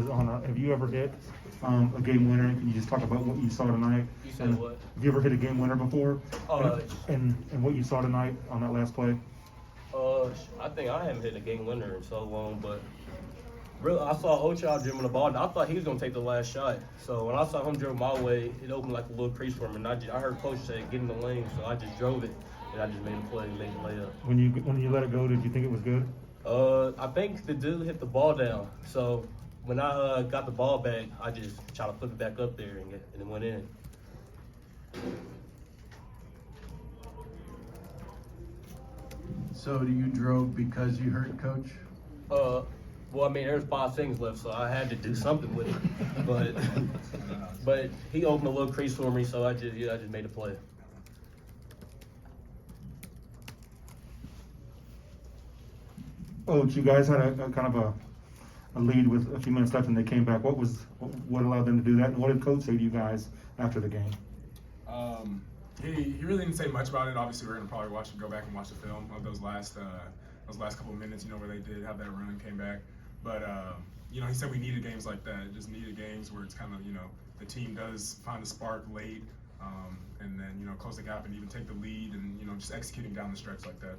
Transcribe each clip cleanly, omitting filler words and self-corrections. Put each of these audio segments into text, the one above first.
have you ever hit a game winner? Can you just talk about what you saw tonight? You said what? Have you ever hit a game winner before? Uh, and what you saw tonight on that last play? I think I haven't hit a game winner in so long, but really, I saw Ochoa dribbling the ball. And I thought he was gonna take the last shot. So when I saw him dribble my way, it opened like a little crease for him. And I heard Coach say, "Get in the lane," so I just drove it, and I just made a play, made the layup. When you let it go, did you think it was good? I think the dude hit the ball down. So when I got the ball back, I just tried to flip it back up there and it went in. So you drove because you hurt Coach? Well, I mean, there was 5 seconds left, so I had to do something with it. But he opened a little crease for me, so I just made a play. You guys had a kind of a lead with a few minutes left, and they came back. What allowed them to do that, and what did Coach say to you guys after the game? He really didn't say much about it. Obviously, we're gonna probably go back and watch the film of those last couple of minutes, where they did have that run and came back. But he said we needed games like that. Just needed games where it's kind of the team does find a spark late, and then close the gap and even take the lead, and just executing down the stretch like that.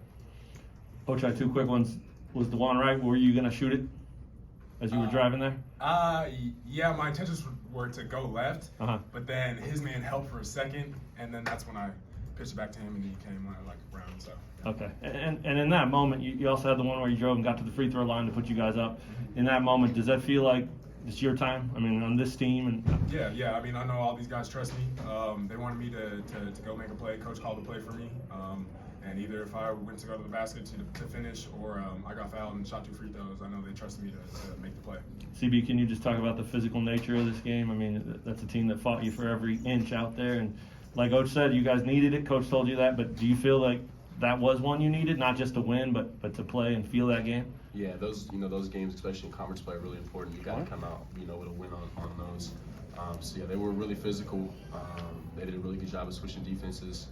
Coach, I had 2 quick ones. Was Dajuan right? Were you gonna shoot it as you were driving there? Yeah, my intentions were to go left, Uh-huh. but then his man helped for a second, and then that's when I pitched it back to him, and he came like a Braun. So. Okay. And in that moment, you also had the one where you drove and got to the free throw line to put you guys up. In that moment, does that feel like it's your time? I mean, on this team and. Yeah. I mean, I know all these guys trust me. They wanted me to go make a play. Coach called the play for me. And either if I went to go to the basket to finish, or I got fouled and shot 2 free throws, I know they trusted me to make the play. CB, can you just talk about the physical nature of this game? I mean, that's a team that fought you for every inch out there. And like Coach said, you guys needed it. Coach told you that. But do you feel like that was one you needed, not just to win, but to play and feel that game? Yeah, those games, especially in conference play, are really important. You got to come out, with a win on those. So yeah, they were really physical. They did a really good job of switching defenses.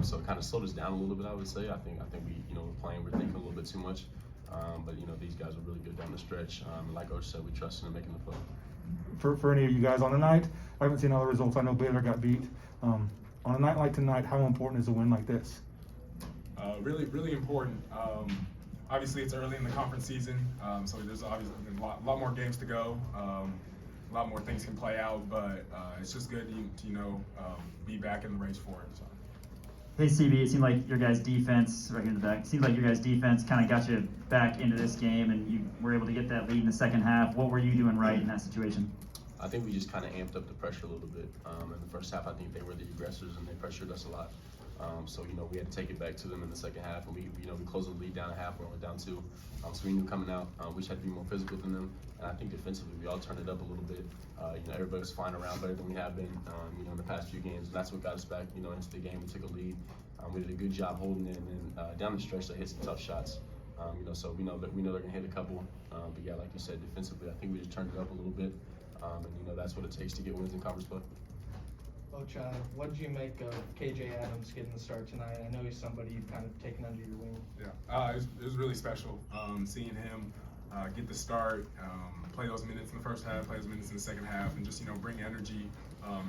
So it kind of slowed us down a little bit, I would say. I think we, we're thinking a little bit too much. But these guys were really good down the stretch. Like Coach said, we trusted in making the play. For any of you guys on the night, I haven't seen all the results. I know Baylor got beat. On a night like tonight, how important is a win like this? Really, really important. Obviously, it's early in the conference season, so there's obviously a lot more games to go. A lot more things can play out, but it's just good to be back in the race for it. So. Hey CB, it seemed like your guys' defense, right here in the back, it seems like your guys' defense kind of got you back into this game, and you were able to get that lead in the second half. What were you doing right in that situation? I think we just kind of amped up the pressure a little bit. In the first half, I think they were the aggressors, and they pressured us a lot. So we had to take it back to them in the second half, and we closed the lead down a half when we're down 2. So we knew coming out, we just had to be more physical than them. And I think defensively, we all turned it up a little bit. Everybody was flying around better than we have been, in the past few games. And that's what got us back, into the game. We took a lead. We did a good job holding it, and then down the stretch, they hit some tough shots. So we know they're gonna hit a couple. But yeah, like you said, defensively, I think we just turned it up a little bit. And that's what it takes to get wins in conference play. Coach, what did you make of KJ Adams getting the start tonight? I know he's somebody you've kind of taken under your wing. Yeah, it was really special seeing him get the start, play those minutes in the first half, play those minutes in the second half, and just bring energy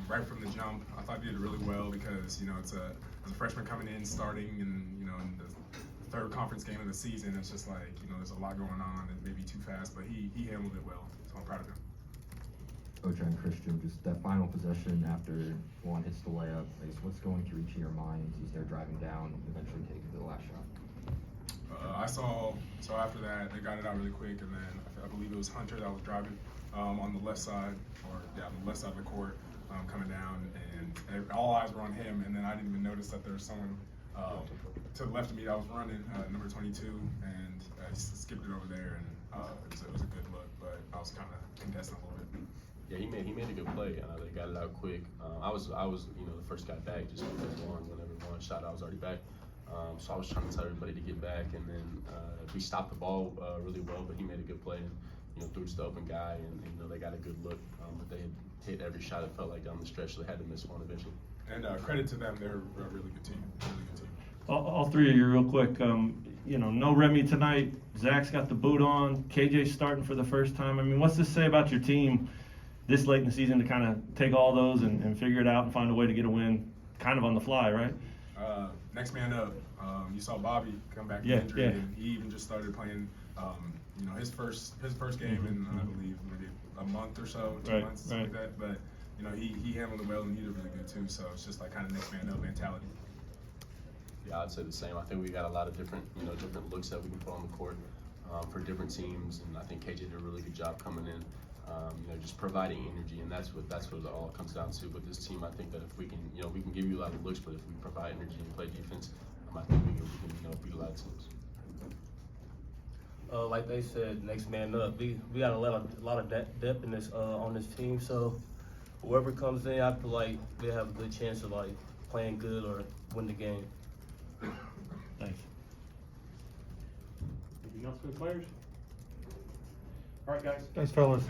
right from the jump. I thought he did really well because it's as a freshman coming in, starting, and in the 3rd conference game of the season, it's just like there's a lot going on and maybe too fast, but he handled it well, so I'm proud of him. Coach and Christian, just that final possession after Juan hits the layup, what's going through each of your minds as they're driving down and eventually taking the last shot? So after that, they got it out really quick, and then I believe it was Hunter that was driving on the left side, on the left side of the court, coming down, and all eyes were on him, and then I didn't even notice that there was someone to the left of me that was running, number 22, and he skipped it over there, and it was a good look, but I was kind of contesting a little bit. Yeah, he made a good play. They got it out quick. I was the first guy back just because whenever Juan shot, I was already back. So I was trying to tell everybody to get back, and then we stopped the ball really well. But he made a good play and threw it to the open guy, and they got a good look. But they had hit every shot. It felt like down the stretch, so they had to miss one eventually. And credit to them, they're a really good team. Really good team. All 3 of you, real quick. you know, no Remy tonight. Zach's got the boot on. KJ's starting for the first time. I mean, what's this say about your team this late in the season to kind of take all those and figure it out and find a way to get a win kind of on the fly, right? Next man up. You saw Bobby come back from Yeah, injury, yeah. and he even just started playing. You know, his first game in I believe maybe a month or so, 2 Right, months, something like right. that. But you know, he handled it well, and he did really good too. So it's just like kind of next man up mentality. Yeah, I'd say the same. I think we got a lot of different looks that we can put on the court for different teams, and I think KJ did a really good job coming in, just providing energy, and that's what it all comes down to. But this team, I think that if we can, we can give you a lot of looks, but if we provide energy and play defense, I think we can beat a lot of teams. Like they said, next man up. We got a lot of depth in this on this team. So whoever comes in, I feel like we have a good chance of like playing good or win the game. Thanks. Anything else for the players? All right, guys. Thanks, fellas.